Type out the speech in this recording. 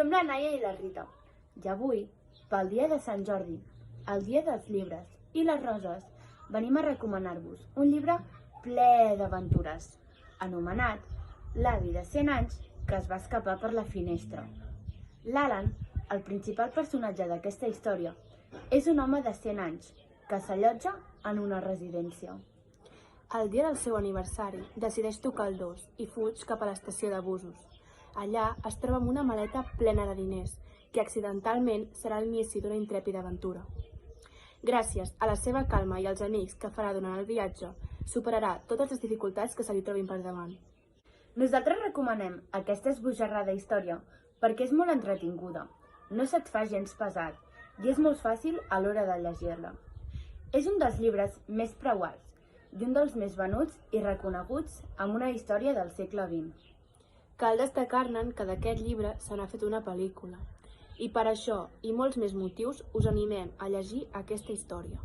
Som la Naia i la Rita i avui, pel dia de Sant Jordi, el dia dels llibres i les roses, venim a recomanar-vos un llibre ple d'aventures, anomenat L'avi de 100 anys que es va escapar per la finestra. L'Alan, el principal personatge d'aquesta història, és un home de 100 anys que s'allotja en una residència. El dia del seu aniversari decideix tocar el 2 i fuig cap a l'estació de busos. Allà es troba amb una maleta plena de diners, que accidentalment serà l'inici d'una intrèpida aventura. Gràcies a la seva calma i als amics que farà durant el viatge, superarà totes les dificultats que se li trobin per davant. Nosaltres recomanem aquesta esbojarrada història perquè és molt entretinguda, no se't fa gens pesat i és molt fàcil a l'hora de llegir-la. És un dels llibres més preuats i un dels més venuts i reconeguts amb una història del segle XX. Cal destacar-ne que d'aquest llibre se n'ha fet una pel·lícula. I per això i molts més motius us animem a llegir aquesta història.